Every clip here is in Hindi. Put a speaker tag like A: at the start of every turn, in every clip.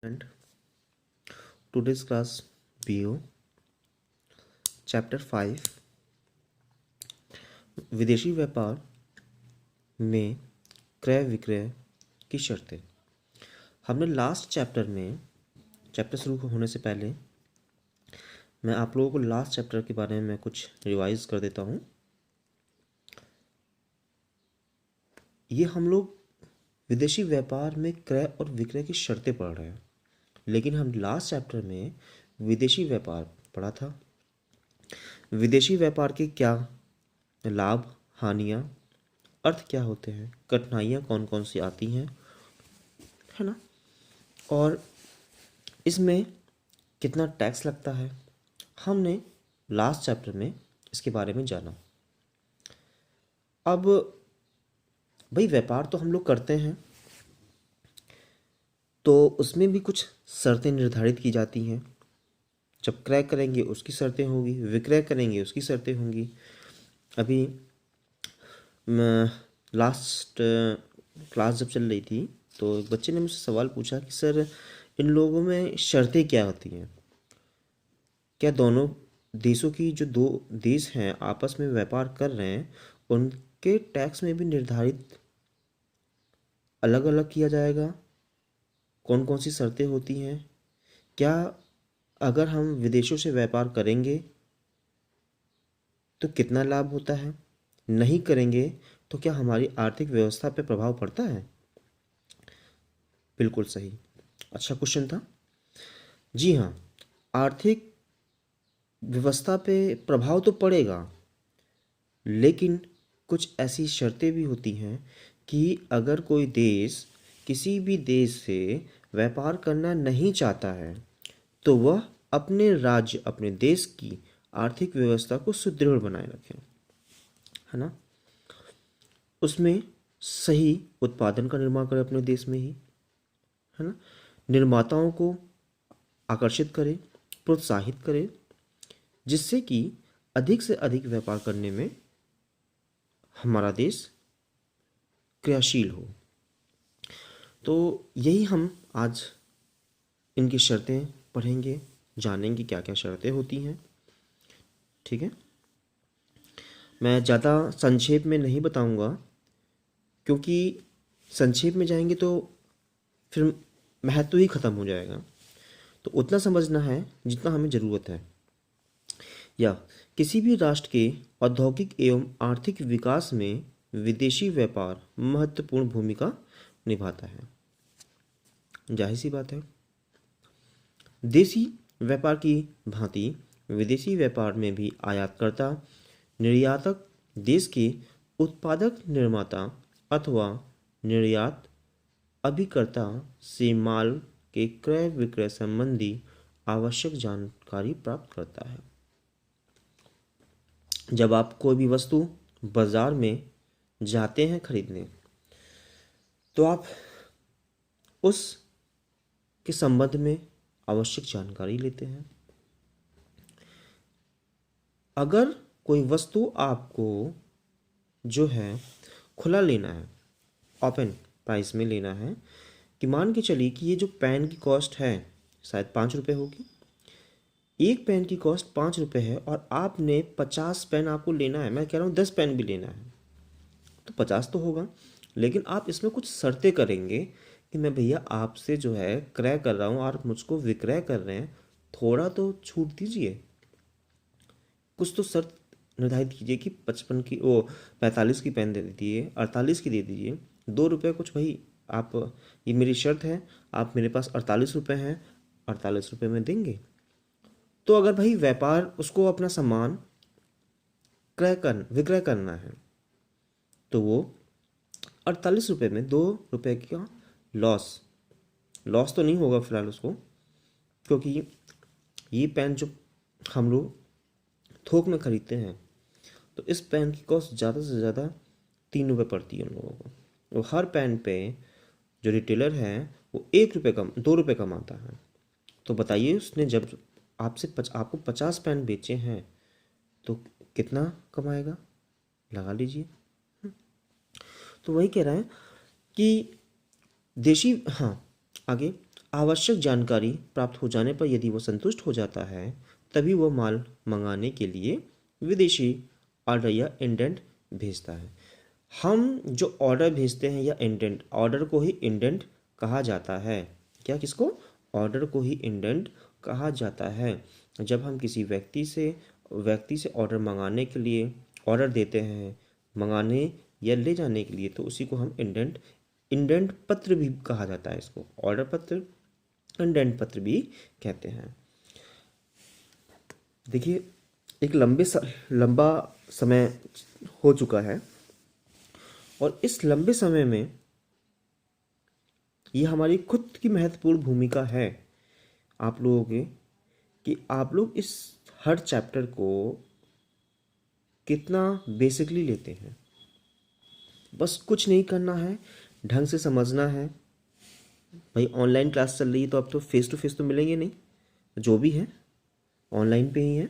A: And today's class BO chapter 5 विदेशी व्यापार में क्रय विक्रय की शर्तें। हमने लास्ट चैप्टर में चैप्टर शुरू होने से पहले मैं आप लोगों को लास्ट चैप्टर के बारे में कुछ रिवाइज कर देता हूँ। ये हम लोग विदेशी व्यापार में क्रय और विक्रय की शर्तें पढ़ रहे हैं, लेकिन हम लास्ट चैप्टर में विदेशी व्यापार पढ़ा था। विदेशी व्यापार के क्या लाभ, हानियाँ, अर्थ क्या होते हैं, कठिनाइयाँ कौन कौन सी आती हैं, है ना, और इसमें कितना टैक्स लगता है, हमने लास्ट चैप्टर में इसके बारे में जाना। अब भाई व्यापार तो हम लोग करते हैं, तो उसमें भी कुछ शर्तें निर्धारित की जाती हैं। जब क्रय करेंगे उसकी शर्तें होंगी, विक्रय करेंगे उसकी शर्तें होंगी। अभी लास्ट क्लास जब चल रही थी तो एक बच्चे ने मुझसे सवाल पूछा कि सर इन लोगों में शर्तें क्या होती हैं, क्या दोनों देशों की जो दो देश हैं आपस में व्यापार कर रहे हैं उनके टैक्स में भी निर्धारित अलग अलग किया जाएगा, कौन कौन सी शर्तें होती हैं, क्या अगर हम विदेशों से व्यापार करेंगे तो कितना लाभ होता है, नहीं करेंगे तो क्या हमारी आर्थिक व्यवस्था पे प्रभाव पड़ता है। बिल्कुल सही, अच्छा क्वेश्चन था। जी हाँ, आर्थिक व्यवस्था पे प्रभाव तो पड़ेगा, लेकिन कुछ ऐसी शर्तें भी होती हैं कि अगर कोई देश किसी भी देश से व्यापार करना नहीं चाहता है तो वह अपने राज्य, अपने देश की आर्थिक व्यवस्था को सुदृढ़ बनाए रखें, है ना। उसमें सही उत्पादन का निर्माण करें अपने देश में ही, है ना, निर्माताओं को आकर्षित करें, प्रोत्साहित करें, जिससे कि अधिक से अधिक व्यापार करने में हमारा देश क्रियाशील हो। तो यही हम आज इनकी शर्तें पढ़ेंगे, जानेंगे क्या क्या शर्तें होती हैं। ठीक है, मैं ज़्यादा संक्षेप में नहीं बताऊंगा, क्योंकि संक्षेप में जाएंगे तो फिर महत्व ही ख़त्म हो जाएगा। तो उतना समझना है जितना हमें ज़रूरत है। या किसी भी राष्ट्र के औद्योगिक एवं आर्थिक विकास में विदेशी व्यापार महत्वपूर्ण भूमिका निभाता है। जाहिर सी बात है, देशी व्यापार की भांति विदेशी व्यापार में भी आयातकर्ता, निर्यातक देश के उत्पादक निर्माता अथवा निर्यात अभिकर्ता से माल के क्रय विक्रय संबंधी आवश्यक जानकारी प्राप्त करता है। जब आप कोई भी वस्तु बाजार में जाते हैं खरीदने, तो आप उस के संबंध में आवश्यक जानकारी लेते हैं। अगर कोई वस्तु आपको जो है खुला लेना है, ओपन प्राइस में लेना है, कि मान के चलिए कि ये जो पेन की कॉस्ट है शायद 5 रुपये होगी, एक पेन की कॉस्ट 5 रुपये है और आपने 50 पेन आपको लेना है, मैं कह रहा हूँ 10 पेन भी लेना है, तो 50 तो होगा, लेकिन आप इसमें कुछ शर्तें करेंगे कि मैं भैया आपसे जो है क्रय कर रहा हूँ और मुझको विक्रय कर रहे हैं, थोड़ा तो छूट दीजिए, कुछ तो शर्त निर्धारित कीजिए कि 55 की 45 की पेन दे दीजिए, 48 की दे दीजिए, 2 रुपये कुछ भाई आप, ये मेरी शर्त है, आप मेरे पास 48 रुपये हैं, 48 रुपये में देंगे। तो अगर भाई व्यापार उसको अपना सामान विक्रय करना है तो वो 48 रुपये में 2 रुपये का लॉस तो नहीं होगा फिलहाल उसको, क्योंकि ये पेन जो हम लोग थोक में खरीदते हैं तो इस पेन की कॉस्ट ज़्यादा से ज़्यादा 3 रुपये पड़ती है उन लोगों को। वो हर पेन पे जो रिटेलर है वो 1 रुपये कम 2 रुपये कमाता है। तो बताइए उसने जब आपको 50 पेन बेचे हैं तो कितना कमाएगा, लगा लीजिए। तो वही कह रहा है कि हाँ आगे, आवश्यक जानकारी प्राप्त हो जाने पर यदि वो संतुष्ट हो जाता है तभी वो माल मंगाने के लिए विदेशी ऑर्डर या इंडेंट भेजता है। हम जो ऑर्डर भेजते हैं या इंडेंट, ऑर्डर को ही इंडेंट कहा जाता है। क्या, किसको? ऑर्डर को ही इंडेंट कहा जाता है। जब हम किसी व्यक्ति से ऑर्डर मंगाने के लिए ऑर्डर देते हैं, मंगाने या ले जाने के लिए, तो उसी को हम इंडेंट पत्र भी कहा जाता है। इसको ऑर्डर पत्र, इंडेंट पत्र भी कहते हैं। देखिए, एक लंबा समय हो चुका है और इस लंबे समय में ये हमारी खुद की महत्वपूर्ण भूमिका है आप लोगों के, कि आप लोग इस हर चैप्टर को कितना बेसिकली लेते हैं। बस कुछ नहीं करना है, ढंग से समझना है। भाई ऑनलाइन क्लास चल रही है तो अब तो फेस टू फेस तो मिलेंगे नहीं, जो भी है ऑनलाइन पे ही है।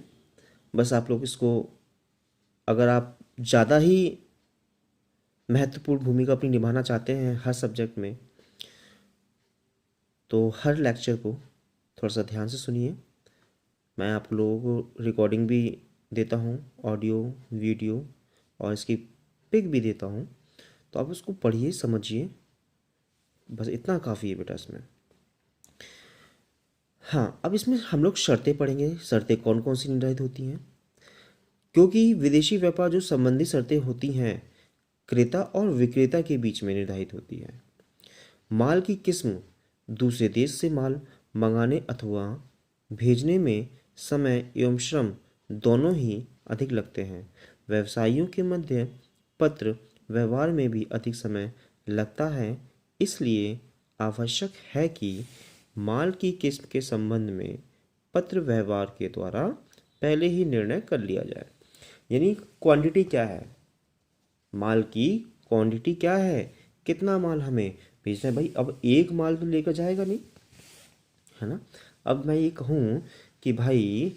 A: बस आप लोग इसको, अगर आप ज़्यादा ही महत्वपूर्ण भूमिका अपनी निभाना चाहते हैं हर सब्जेक्ट में, तो हर लेक्चर को थोड़ा सा ध्यान से सुनिए। मैं आप लोगों को रिकॉर्डिंग भी देता हूँ, ऑडियो वीडियो, और इसकी पिक भी देता हूँ, तो आप उसको पढ़िए, समझिए। बस इतना काफ़ी है बेटा इसमें। हाँ, अब इसमें हम लोग शर्तें पढ़ेंगे। शर्तें कौन कौन सी निर्धारित होती हैं, क्योंकि विदेशी व्यापार जो संबंधी शर्तें होती हैं क्रेता और विक्रेता के बीच में निर्धारित होती है। माल की किस्म, दूसरे देश से माल मंगाने अथवा भेजने में समय एवं श्रम दोनों ही अधिक लगते हैं। व्यवसायियों के मध्य पत्र व्यवहार में भी अधिक समय लगता है, इसलिए आवश्यक है कि माल की किस्म के संबंध में पत्र व्यवहार के द्वारा पहले ही निर्णय कर लिया जाए। यानी क्वांटिटी क्या है, माल की क्वांटिटी क्या है, कितना माल हमें भेजना है। भाई अब एक माल तो लेकर जाएगा नहीं, है ना। अब मैं ये कहूँ कि भाई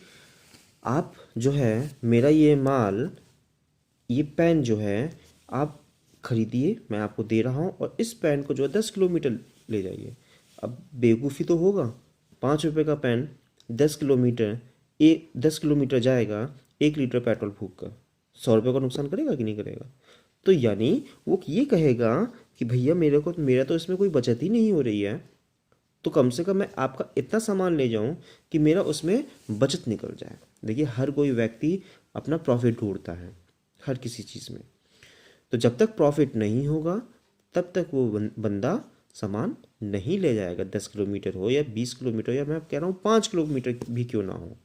A: आप जो है मेरा ये माल, ये पेन जो है आप खरीदिए, मैं आपको दे रहा हूँ, और इस पेन को जो है 10 किलोमीटर ले जाइए। अब बेवकूफ़ी तो होगा, 5 रुपये का पेन 10 किलोमीटर, 10 किलोमीटर जाएगा 1 लीटर पेट्रोल फूक कर, 100 रुपये का नुकसान करेगा कि नहीं करेगा। तो यानी वो ये कहेगा कि भैया मेरा तो इसमें कोई बचत ही नहीं हो रही है, तो कम से कम मैं आपका इतना सामान ले जाऊं कि मेरा उसमें बचत निकल जाए। देखिए, हर कोई व्यक्ति अपना प्रॉफिट ढूंढता है हर किसी चीज़ में, तो जब तक प्रॉफिट नहीं होगा तब तक वो बंदा सामान नहीं ले जाएगा। 10 किलोमीटर हो या 20 किलोमीटर, या मैं कह रहा हूँ 5 किलोमीटर भी क्यों ना हो,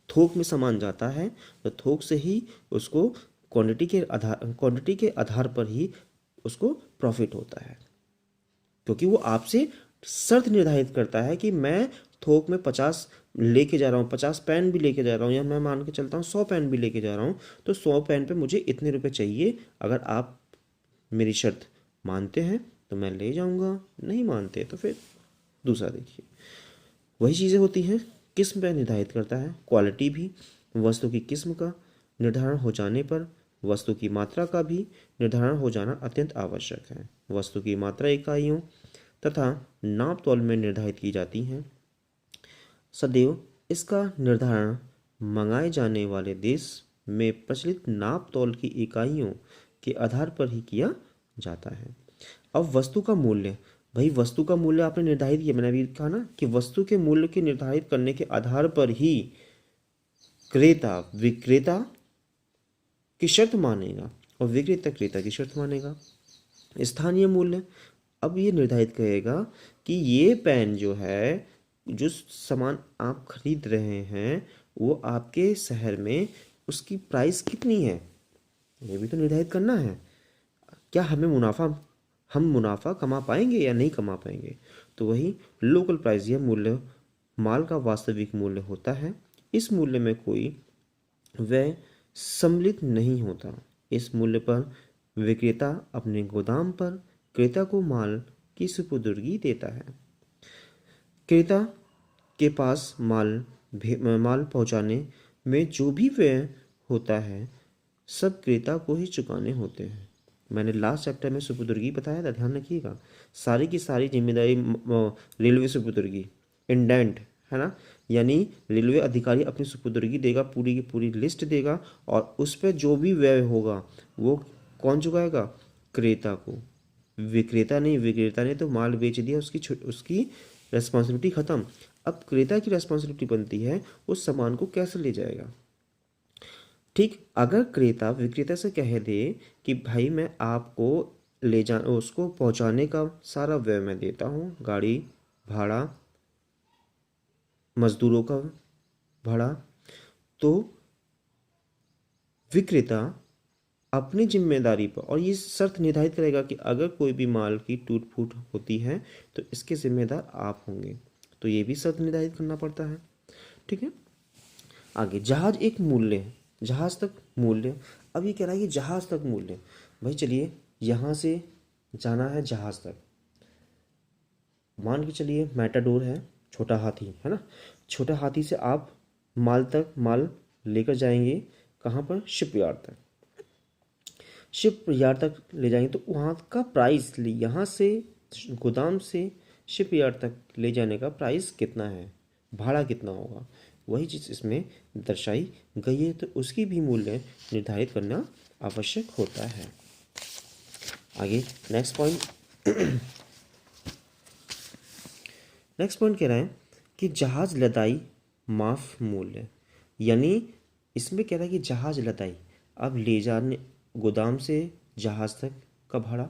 A: थोक में सामान जाता है तो थोक से ही उसको क्वांटिटी के आधार पर ही उसको प्रॉफिट होता है, क्योंकि वो आपसे शर्त निर्धारित करता है कि मैं थोक में 50 लेके जा रहा हूँ, 50 पेन भी लेके जा रहा हूँ, या मैं मान के चलता हूँ 100 पेन भी लेके जा रहा हूँ, तो 100 पेन पे मुझे इतने रुपए चाहिए। अगर आप मेरी शर्त मानते हैं तो मैं ले जाऊँगा, नहीं मानते तो फिर दूसरा देखिए। वही चीज़ें होती हैं, किस्म पर निर्धारित करता है। क्वालिटी भी, वस्तु की किस्म का निर्धारण हो जाने पर वस्तु की मात्रा का भी निर्धारण हो जाना अत्यंत आवश्यक है। वस्तु की मात्रा इकाइयों तथा नाप तौल में निर्धारित की जाती हैं। सदैव इसका निर्धारण मंगाए जाने वाले देश में प्रचलित नाप तौल की इकाइयों के आधार पर ही किया जाता है। अब वस्तु का मूल्य, भाई वस्तु का मूल्य आपने निर्धारित किया, मैंने अभी कहा ना कि वस्तु के मूल्य के निर्धारित करने के आधार पर ही क्रेता विक्रेता की शर्त मानेगा और विक्रेता क्रेता की शर्त मानेगा। स्थानीय मूल्य, अब ये निर्धारित करेगा कि ये पेन जो है, जो सामान आप खरीद रहे हैं वो आपके शहर में उसकी प्राइस कितनी है, ये भी तो निर्धारित करना है। क्या हम मुनाफा कमा पाएंगे या नहीं कमा पाएंगे। तो वही लोकल प्राइस, यह मूल्य माल का वास्तविक मूल्य होता है। इस मूल्य में कोई व्यय सम्मिलित नहीं होता। इस मूल्य पर विक्रेता अपने गोदाम पर क्रेता को माल की सुपुर्दगी देता है। क्रेता के पास माल पहुंचाने में जो भी व्यय होता है सब क्रेता को ही चुकाने होते हैं। मैंने लास्ट चैप्टर में सुपुर्दगी बताया था, ध्यान रखिएगा। सारी की सारी जिम्मेदारी रेलवे सुपुर्दगी, इंडेंट, है ना, यानी रेलवे अधिकारी अपनी सुपुर्दगी देगा, पूरी की पूरी लिस्ट देगा, और उस पर जो भी व्यय होगा वो कौन चुकाएगा? क्रेता को। विक्रेता नहीं, विक्रेता ने तो माल बेच दिया, उसकी रेस्पॉन्सिबिलिटी खत्म। अब क्रेता की रेस्पॉन्सिबिलिटी बनती है उस सामान को कैसे ले जाएगा। ठीक, अगर क्रेता विक्रेता से कह दे कि भाई मैं आपको ले जा उसको पहुंचाने का सारा व्यय मैं देता हूँ, गाड़ी भाड़ा, मजदूरों का भाड़ा, तो विक्रेता अपनी जिम्मेदारी पर, और ये शर्त निर्धारित करेगा कि अगर कोई भी माल की टूट फूट होती है तो इसके जिम्मेदार आप होंगे, तो ये भी शर्त निर्धारित करना पड़ता है। ठीक है, आगे जहाज एक मूल्य है, जहाज तक मूल्य। अब ये कह रहा है कि जहाज तक मूल्य, भाई चलिए यहाँ से जाना है जहाज तक, मान के चलिए मैटाडोर है, छोटा हाथी है ना, छोटा हाथी से आप माल लेकर जाएंगे कहाँ पर? शिप यार्ड तक। शिप यार्ड तक ले जाएंगे तो वहाँ का प्राइस, यहाँ से गोदाम से शिप यार्ड तक ले जाने का प्राइस कितना है, भाड़ा कितना होगा, वही चीज़ इसमें दर्शाई गई है, तो उसकी भी मूल्य निर्धारित करना आवश्यक होता है। आगे नेक्स्ट पॉइंट कह रहा है कि जहाज लदाई माफ मूल्य, यानी इसमें कह रहा है कि जहाज लदाई, अब ले जाने गोदाम से जहाज तक का भाड़ा,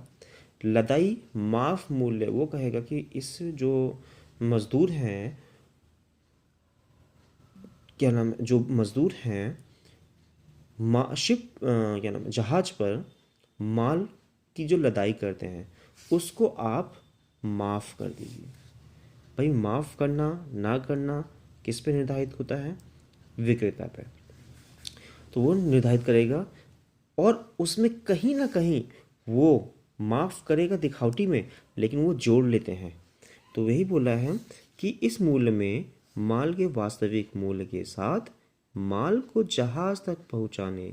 A: लदाई माफ मूल्य, वो कहेगा कि इस जो मजदूर हैं, क्या नाम, जो मजदूर हैं क्या नाम, जहाज पर माल की जो लदाई करते हैं उसको आप माफ़ कर दीजिए। भाई माफ़ करना ना करना किस पे निर्धारित होता है? विक्रेता पे। तो वो निर्धारित करेगा, और उसमें कहीं ना कहीं वो माफ़ करेगा दिखावटी में, लेकिन वो जोड़ लेते हैं। तो वही बोला है कि इस मूल्य में माल के वास्तविक मूल्य के साथ माल को जहाज तक पहुंचाने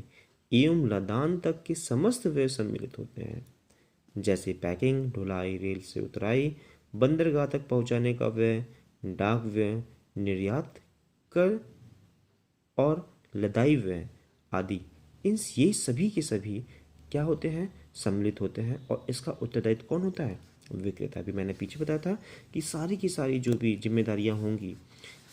A: एवं लदान तक के समस्त व्यय सम्मिलित होते हैं, जैसे पैकिंग, ढुलाई, रेल से उतराई, बंदरगाह तक पहुंचाने का व्यय, डाक व्यय, निर्यात कर और लदाई व्यय आदि, ये सभी के सभी क्या होते हैं? सम्मिलित होते हैं। और इसका उत्तरदायित्व कौन होता है? विक्रेता। भी मैंने पीछे बताया था कि सारी की सारी जो भी जिम्मेदारियां होंगी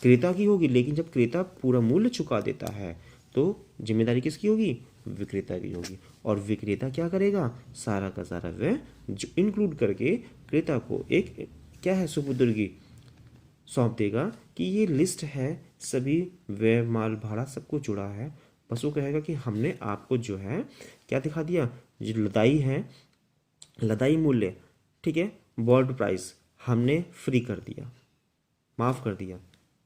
A: क्रेता की होगी, लेकिन जब क्रेता पूरा मूल्य चुका देता है तो जिम्मेदारी किसकी होगी? विक्रेता की होगी। और विक्रेता क्या करेगा? सारा का सारा व्यय जो इंक्लूड करके क्रेता को एक क्या है, सुपुर्दगी सौंप देगा कि ये लिस्ट है, सभी व्यय, माल, भाड़ा सबको जुड़ा है। बस वो कहेगा कि हमने आपको जो है क्या दिखा दिया, जो लदाई है, लदाई मूल्य, ठीक है, बोर्ड प्राइस हमने फ्री कर दिया, माफ़ कर दिया,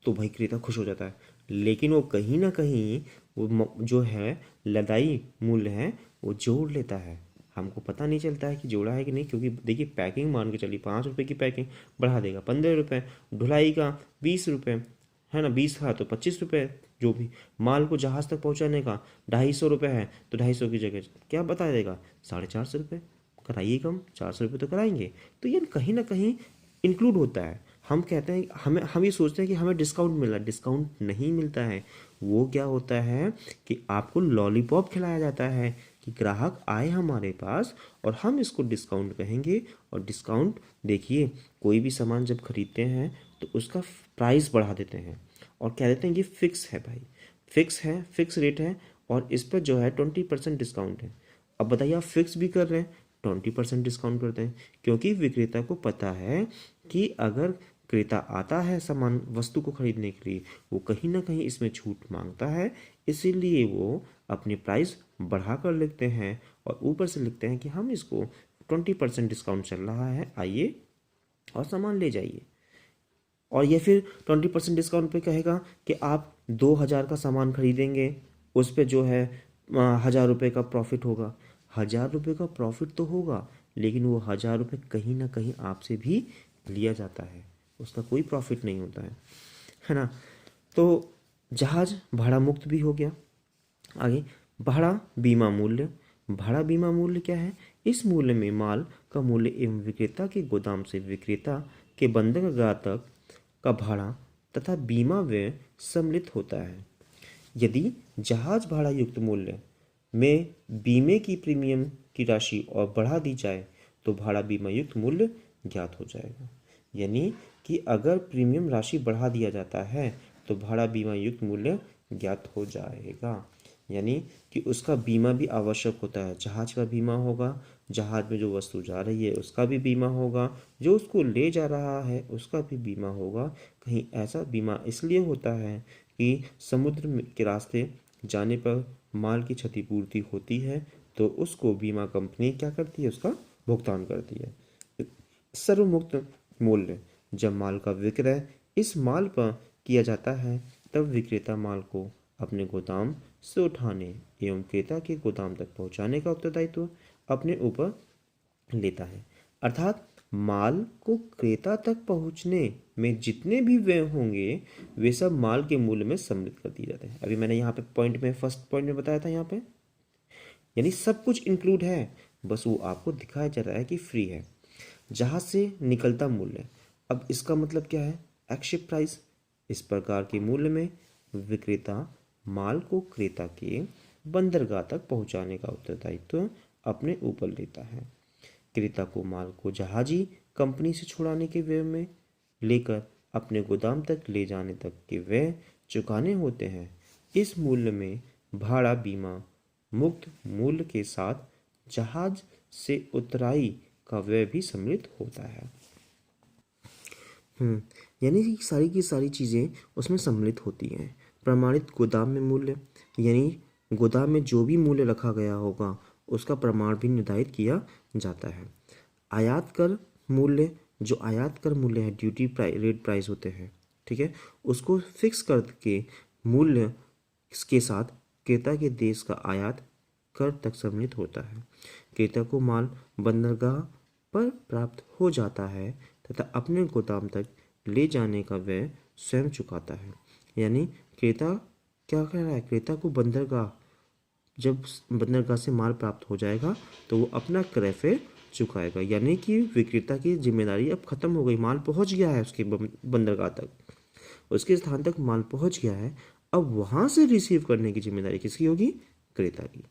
A: तो भाई क्रेता खुश हो जाता है। लेकिन वो कहीं ना कहीं वो जो है लदाई मूल्य है वो जोड़ लेता है, हमको पता नहीं चलता है कि जोड़ा है कि नहीं, क्योंकि देखिए पैकिंग मान के चलिए 5 रुपये की पैकिंग बढ़ा देगा 15 रुपये, ढुलाई का 20 रुपये, है ना, 20 था तो 25 रुपये, जो भी माल को जहाज़ तक पहुंचाने का 250 रुपये है तो 250 की जगह क्या बता देगा? 450 रुपये। कराइए कम, 400 रुपये तो कराएंगे। तो ये कहीं ना कहीं इंक्लूड होता है। हम कहते हैं, हम ये सोचते हैं कि हमें डिस्काउंट मिल रहा है, डिस्काउंट नहीं मिलता है। वो क्या होता है कि आपको लॉलीपॉप खिलाया जाता है कि ग्राहक आए हमारे पास और हम इसको डिस्काउंट कहेंगे। और डिस्काउंट देखिए, कोई भी सामान जब खरीदते हैं तो उसका प्राइस बढ़ा देते हैं और कह देते हैं ये फिक्स है भाई, फिक्स है, फिक्स रेट है, और इस पर जो है 20% डिस्काउंट है। अब बताइए, आप फिक्स भी कर रहे हैं, 20% डिस्काउंट करते हैं, क्योंकि विक्रेता को पता है कि अगर क्रेता आता है सामान वस्तु को खरीदने के लिए, वो कहीं ना कहीं इसमें छूट मांगता है, इसीलिए वो अपनी प्राइस बढ़ा कर लिखते हैं और ऊपर से लिखते हैं कि हम इसको 20% डिस्काउंट चल रहा है, आइए और सामान ले जाइए। और ये फिर 20% डिस्काउंट पे कहेगा कि आप 2000 का सामान खरीदेंगे, उस पर जो है 1000 रुपये का प्रॉफिट होगा। 1000 रुपये का प्रॉफिट तो होगा, लेकिन वो 1000 रुपये कहीं ना कहीं आपसे भी लिया जाता है, उसका कोई प्रॉफिट नहीं होता है ना। तो जहाज भाड़ा मुक्त भी हो गया। आगे भाड़ा बीमा मूल्य। भाड़ा बीमा मूल्य क्या है इस मूल्य में माल का मूल्य एवं विक्रेता के गोदाम से विक्रेता के बंदरगाह तक का भाड़ा तथा बीमा व्यय सम्मिलित होता है। यदि जहाज भाड़ा युक्त मूल्य में बीमे की प्रीमियम की राशि और बढ़ा दी जाए तो भाड़ा बीमा युक्त मूल्य ज्ञात हो जाएगा। यानी कि अगर प्रीमियम राशि बढ़ा दिया जाता है तो भाड़ा बीमा युक्त मूल्य ज्ञात हो जाएगा। यानी कि उसका बीमा भी आवश्यक होता है। जहाज का बीमा होगा, जहाज में जो वस्तु जा रही है उसका भी बीमा होगा, जो उसको ले जा रहा है उसका भी बीमा होगा। कहीं ऐसा बीमा इसलिए होता है कि समुद्र के रास्ते जाने पर माल की क्षतिपूर्ति होती है तो उसको बीमा कंपनी क्या करती है, उसका भुगतान करती है। सर्वमुक्त मूल्य, जब माल का विक्रय इस माल पर किया जाता है तब विक्रेता माल को अपने गोदाम से उठाने एवं क्रेता के गोदाम तक पहुंचाने का उत्तरदायित्व अपने ऊपर लेता है। अर्थात माल को क्रेता तक पहुंचने में जितने भी व्यय होंगे वे सब माल के मूल्य में सम्मिलित कर दिए जाते हैं। अभी मैंने यहाँ पे पॉइंट में फर्स्ट पॉइंट में बताया था, यहाँ पे यानी सब कुछ इंक्लूड है, बस वो आपको दिखाया जा रहा है कि फ्री है। जहाज से निकलता मूल्य, अब इसका मतलब क्या है, एक्सशिप प्राइस। इस प्रकार के मूल्य में विक्रेता माल को क्रेता के बंदरगाह तक पहुंचाने का उत्तरदायित्व अपने ऊपर लेता है। क्रेता को माल को जहाजी कंपनी से छुड़ाने के व्यय में लेकर अपने गोदाम तक ले जाने तक के व्यय चुकाने होते हैं। इस मूल्य में भाड़ा बीमा मुक्त मूल्य के साथ जहाज से उतराई का व्यय भी सम्मिलित होता है। यानी कि सारी की सारी चीज़ें उसमें सम्मिलित होती हैं। प्रमाणित गोदाम में मूल्य, यानी गोदाम में जो भी मूल्य रखा गया होगा उसका प्रमाण भी निर्धारित किया जाता है। आयात कर मूल्य, जो आयात कर मूल्य है, ड्यूटी रेट प्राइस होते हैं, ठीक है, उसको फिक्स करके मूल्य के साथ क्रेता के देश का आयात कर तक सम्मिलित होता है। क्रेता को माल बंदरगाह पर प्राप्त हो जाता है तथा अपने गोदाम तक ले जाने का व्यय स्वयं चुकाता है। यानी क्रेता क्या कह रहा है, क्रेता को बंदरगाह, जब बंदरगाह से माल प्राप्त हो जाएगा तो वो अपना क्रय फिर चुकाएगा। यानी कि विक्रेता की जिम्मेदारी अब खत्म हो गई, माल पहुंच गया है उसके बंदरगाह तक, उसके स्थान तक माल पहुंच गया है। अब वहां से रिसीव करने की जिम्मेदारी किसकी होगी, क्रेता की।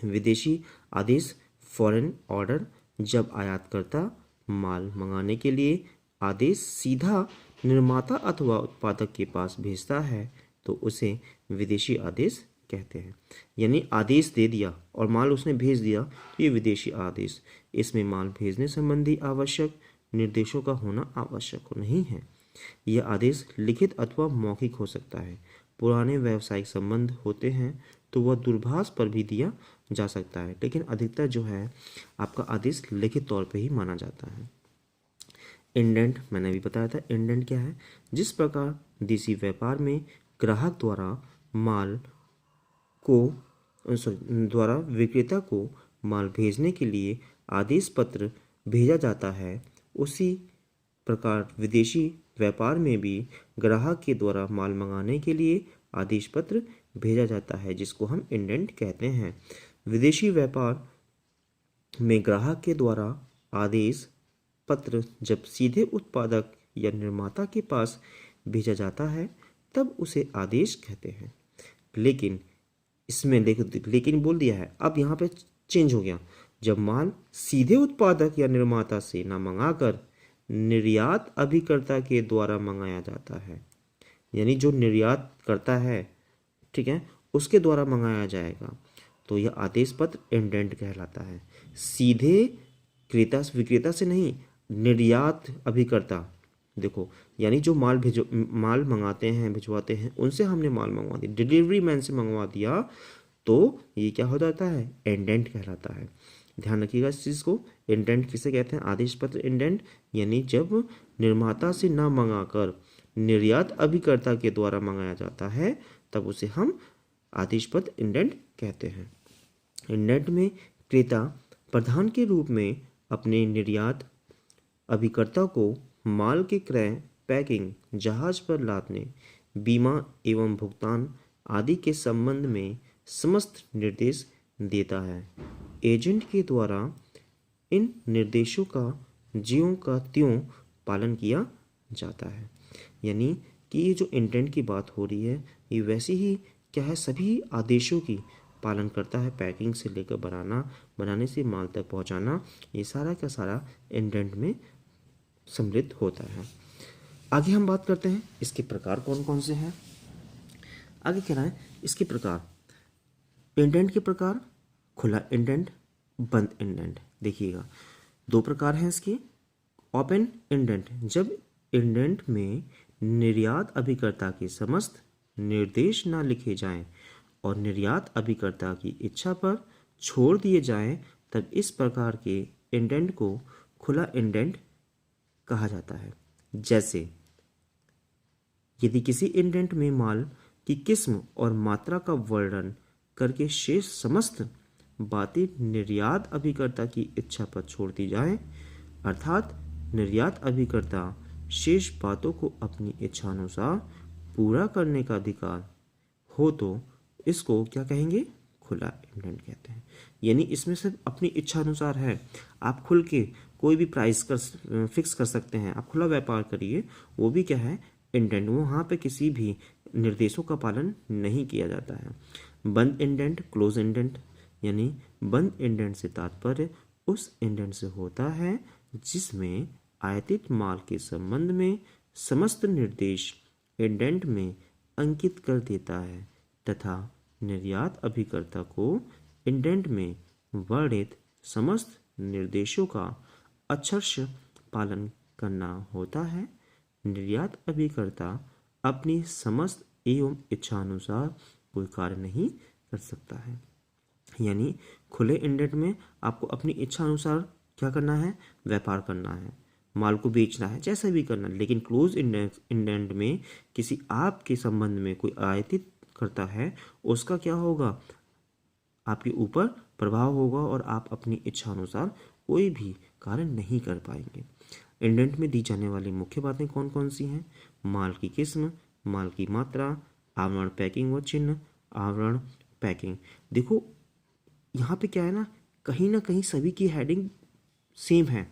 A: विदेशी आदेश, फॉरेन ऑर्डर, जब आयातकर्ता माल मंगाने के लिए आदेश सीधा निर्माता अथवा उत्पादक के पास भेजता है तो उसे विदेशी आदेश कहते हैं। यानी आदेश दे दिया और माल उसने भेज दिया तो ये विदेशी आदेश। इसमें माल भेजने संबंधी आवश्यक निर्देशों का होना आवश्यक नहीं है। यह आदेश लिखित अथवा मौखिक हो सकता है। पुराने व्यावसायिक संबंध होते हैं तो वह दूरभाष पर भी दिया जा सकता है, लेकिन अधिकतर जो है आपका आदेश लिखित तौर पे ही माना जाता है। इंडेंट, मैंने भी बताया था, इंडेंट क्या है, जिस प्रकार देसी व्यापार में ग्राहक द्वारा माल को द्वारा विक्रेता को माल भेजने के लिए आदेश पत्र भेजा जाता है, उसी प्रकार विदेशी व्यापार में भी ग्राहक के द्वारा माल मंगाने के लिए आदेश पत्र भेजा जाता है, जिसको हम इंडेंट कहते हैं। विदेशी व्यापार में ग्राहक के द्वारा आदेश पत्र जब सीधे उत्पादक या निर्माता के पास भेजा जाता है तब उसे आदेश कहते हैं। लेकिन इसमें लेकिन बोल दिया है, अब यहाँ पे चेंज हो गया। जब माल सीधे उत्पादक या निर्माता से न मंगाकर निर्यात अभिकर्ता के द्वारा मंगाया जाता है, यानी जो निर्यात करता है, ठीक है, उसके द्वारा मंगाया जाएगा तो यह आदेश पत्र इंडेंट कहलाता है। सीधे क्रेता विक्रेता से नहीं, निर्यात अभिकर्ता, देखो यानी जो माल मंगाते हैं, भिजवाते हैं, उनसे हमने माल मंगवा दिया, डिलीवरी मैन से मंगवा दिया तो ये क्या हो जाता है, इंडेंट कहलाता है। ध्यान रखिएगा इस चीज़ को। इंडेंट किसे कहते हैं, आदेश पत्र इंडेंट, यानी जब निर्माता से ना मंगाकर निर्यात अभिकर्ता के द्वारा मंगाया जाता है तब उसे हम आदेश पत्र इंडेंट कहते हैं। इंडेंट में क्रेता प्रधान के रूप में अपने निर्यात अभिकर्ता को माल के क्रय, पैकिंग, जहाज पर लादने, बीमा एवं भुगतान आदि के संबंध में समस्त निर्देश देता है। एजेंट के द्वारा इन निर्देशों का ज्यों का त्यों पालन किया जाता है। यानी कि ये जो इंटेंट की बात हो रही है ये वैसे ही क्या है, सभी आदेशों की पालन करता है। पैकिंग से लेकर बनाने से माल तक पहुंचाना, ये सारा का सारा इंटेंट में सम्मिलित होता है। आगे हम बात करते हैं इसके प्रकार कौन कौन से हैं। आगे कह रहा है इसके प्रकार। इंडेंट के प्रकार, खुला इंडेंट, बंद इंडेंट। देखिएगा दो प्रकार हैं इसके। ओपन इंडेंट, जब इंडेंट में निर्यात अभिकर्ता के समस्त निर्देश न लिखे जाएं और निर्यात अभिकर्ता की इच्छा पर छोड़ दिए जाएं, तब इस प्रकार के इंडेंट को खुला इंडेंट कहा जाता है। जैसे यदि किसी इंडेंट में माल की किस्म और मात्रा का वर्णन करके शेष समस्त बातें निर्यात अभिकर्ता की इच्छा पर छोड़ दी जाए, अर्थात निर्यात अभिकर्ता शेष बातों को अपनी इच्छा अनुसार पूरा करने का अधिकार हो, तो इसको क्या कहेंगे, खुला इंडेंट कहते हैं। यानी इसमें सिर्फ अपनी इच्छा अनुसार है, आप खुल के कोई भी प्राइस फिक्स कर सकते हैं, आप खुला व्यापार करिए, वो भी क्या है, इंडेंट। वहाँ पे किसी भी निर्देशों का पालन नहीं किया जाता है। बंद इंडेंट, क्लोज इंडेंट, यानी बंद इंडेंट से तात्पर्य उस इंडेंट से होता है जिसमें आयातित माल के संबंध में समस्त निर्देश इंडेंट में अंकित कर देता है तथा निर्यात अभिकर्ता को इंडेंट में वर्णित समस्त निर्देशों का अक्षरशः पालन करना होता है। निर्यात अभिकर्ता अपनी समस्त एवं इच्छानुसार कोई कार्य नहीं कर सकता है। यानी खुले इंडेंट में आपको अपनी इच्छा अनुसार क्या करना है, व्यापार करना है, माल को बेचना है, जैसा भी करना है। लेकिन क्लोज इंडेंट में किसी आपके संबंध में कोई आयातित करता है, उसका क्या होगा, आपके ऊपर प्रभाव होगा और आप अपनी इच्छा अनुसार कोई भी कार्य नहीं कर पाएंगे। इंडेंट में दी जाने वाली मुख्य बातें कौन कौन सी हैं? माल की किस्म, माल की मात्रा, आवरण, पैकिंग व चिन्ह। आवरण, पैकिंग, देखो यहाँ पे क्या है ना कहीं सभी की हेडिंग सेम है।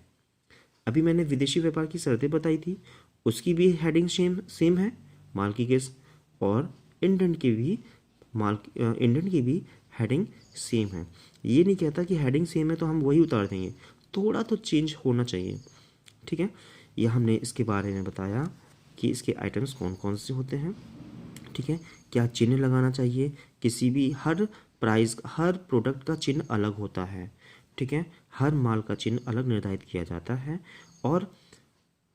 A: अभी मैंने विदेशी व्यापार की शर्तें बताई थी, उसकी भी हेडिंग सेम है, माल की किस्म, और इंडेंट की भी हेडिंग सेम है। ये नहीं कहता कि हेडिंग सेम है तो हम वही उतार देंगे, थोड़ा तो चेंज होना चाहिए, ठीक है। यह हमने इसके बारे में बताया कि इसके आइटम्स कौन कौन से होते हैं, ठीक है, क्या चिन्ह लगाना चाहिए। किसी भी हर प्रोडक्ट का चिन्ह अलग होता है, ठीक है, हर माल का चिन्ह अलग निर्धारित किया जाता है। और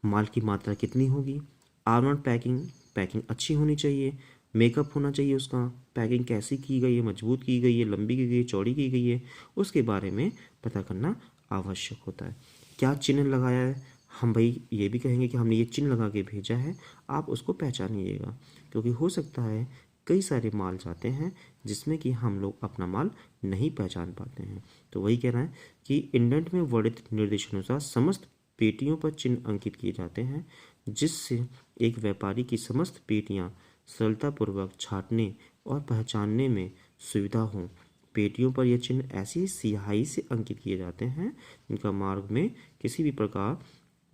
A: माल की मात्रा कितनी होगी, आवरण, पैकिंग अच्छी होनी चाहिए, मेकअप होना चाहिए उसका, पैकिंग कैसी की गई है, मजबूत की गई है, लंबी की गई है, चौड़ी की गई है, उसके बारे में पता करना आवश्यक होता है। क्या चिन्ह लगाया है, हम भाई ये भी कहेंगे कि हमने ये चिन्ह लगा के भेजा है, आप उसको पहचानिएगा, क्योंकि हो सकता है कई सारे माल जाते हैं जिसमें कि हम लोग अपना माल नहीं पहचान पाते हैं। तो वही कह रहा है कि इंडेंट में वर्णित निर्देशानुसार समस्त पेटियों पर चिन्ह अंकित किए जाते हैं, जिससे एक व्यापारी की समस्त पेटियां सरलतापूर्वक छांटने और पहचानने में सुविधा हो। पेटियों पर यह चिन्ह ऐसी स्याही से अंकित किए जाते हैं जिनका मार्ग में किसी भी प्रकार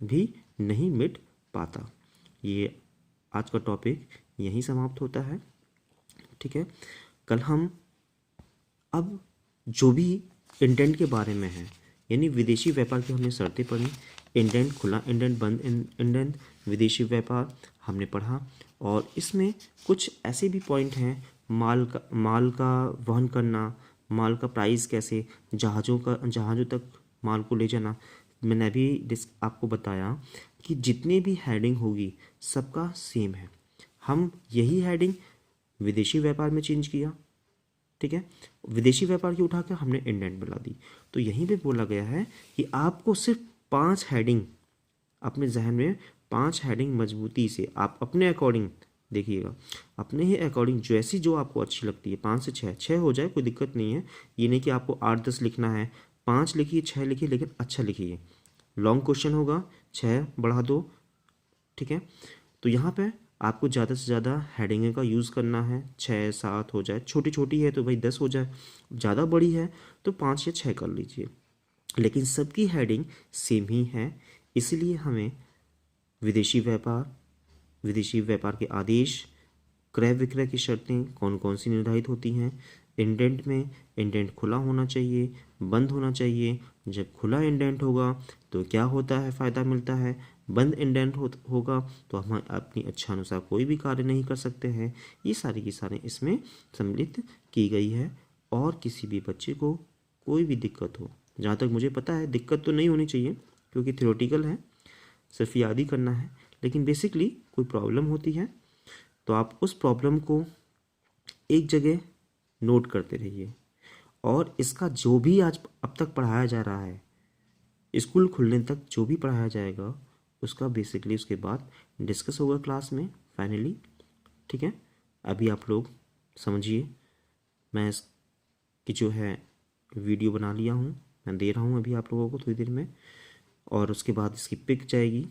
A: भी नहीं मिट पाता। ये आज का टॉपिक यहीं समाप्त होता है, ठीक है। कल हम अब जो भी इंडेंट के बारे में है, यानी विदेशी व्यापार की हमने शर्तें पढ़ी, इंडेंट, खुला इंडेंट, बंद इंडेंट, विदेशी व्यापार हमने पढ़ा। और इसमें कुछ ऐसे भी पॉइंट हैं, माल का वहन करना, माल का प्राइस कैसे, जहाज़ों तक माल को ले जाना। मैंने अभी आपको बताया कि जितने भी हेडिंग होगी सबका सेम है, हम यही हेडिंग विदेशी व्यापार में चेंज किया, ठीक है, विदेशी व्यापार की उठाकर हमने इंडेंट में ला दी। तो यहीं पे बोला गया है कि आपको सिर्फ 5 हेडिंग अपने जहन में, 5 हेडिंग मजबूती से आप अपने अकॉर्डिंग देखिएगा, अपने ही अकॉर्डिंग जैसी जो आपको अच्छी लगती है, 5 से 6 हो जाए कोई दिक्कत नहीं है। ये नहीं कि आपको 8-10 लिखना है, 5 लिखिए, 6 लिखिए, लेकिन अच्छा लिखिए। लॉन्ग क्वेश्चन होगा, 6 बढ़ा दो, ठीक है। तो यहाँ पे आपको ज़्यादा से ज़्यादा हेडिंग का यूज़ करना है, 6 7 हो जाए, छोटी छोटी है तो भाई 10 हो जाए, ज़्यादा बड़ी है तो 5 या 6 कर लीजिए, लेकिन सबकी हेडिंग सेम ही है। इसलिए हमें विदेशी व्यापार के आदेश, क्रय विक्रय की शर्तें कौन कौन सी निर्धारित होती हैं, इंडेंट में इंडेंट खुला होना चाहिए, बंद होना चाहिए, जब खुला इंडेंट होगा तो क्या होता है, फ़ायदा मिलता है, बंद इंडेंट होगा तो हम अपनी इच्छा अनुसार कोई भी कार्य नहीं कर सकते हैं। ये सारी की सारी इसमें सम्मिलित की गई है। और किसी भी बच्चे को कोई भी दिक्कत हो, जहाँ तक मुझे पता है दिक्कत तो नहीं होनी चाहिए क्योंकि थ्योरेटिकल है, सिर्फ याद ही करना है, लेकिन बेसिकली कोई प्रॉब्लम होती है तो आप उस प्रॉब्लम को एक जगह नोट करते रहिए। और इसका जो भी आज अब तक पढ़ाया जा रहा है, स्कूल खुलने तक जो भी पढ़ाया जाएगा उसका बेसिकली उसके बाद डिस्कस होगा क्लास में फाइनली। ठीक है, अभी आप लोग समझिए, मैं इसकी जो है वीडियो बना लिया हूँ, मैं दे रहा हूँ अभी आप लोगों को थोड़ी देर में, और उसके बाद इसकी पिक जाएगी।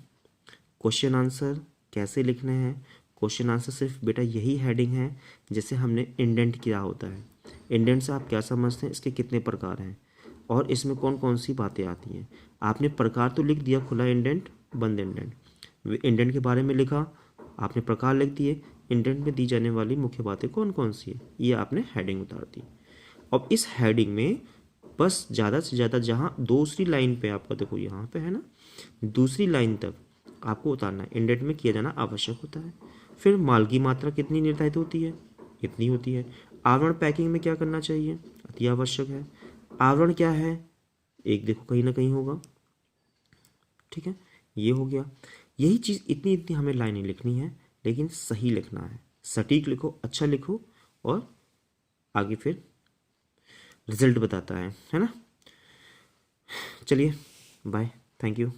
A: क्वेश्चन आंसर कैसे लिखने हैं, क्वेश्चन आंसर सिर्फ बेटा यही हेडिंग है जैसे हमने इंडेंट किया होता है। इंडेंट से आप क्या समझते हैं, इसके कितने प्रकार हैं और इसमें कौन कौन सी बातें आती हैं। आपने प्रकार तो लिख दिया, खुला इंडेंट, बंद इंडेंट, इंडेंट के बारे में लिखा, आपने प्रकार लिख दिए, इंडेंट में दी जाने वाली मुख्य बातें कौन कौन सी है ये आपने हेडिंग उतार दी। अब इस हेडिंग में बस ज़्यादा से ज़्यादा जहाँ दूसरी लाइन पे आपका देखो यहाँ पे है ना, दूसरी लाइन तक आपको उतारना है, इंडेंट में किया जाना आवश्यक होता है। फिर माल की मात्रा कितनी निर्धारित होती है, इतनी होती है। आवरण पैकिंग में क्या करना चाहिए, अति आवश्यक है। आवरण क्या है, एक देखो कहीं ना कहीं होगा। ठीक है, ये हो गया। यही चीज़ इतनी इतनी हमें लाइनें लिखनी है, लेकिन सही लिखना है, सटीक लिखो, अच्छा लिखो, और आगे फिर रिजल्ट बताता है ना। चलिए बाय, थैंक यू।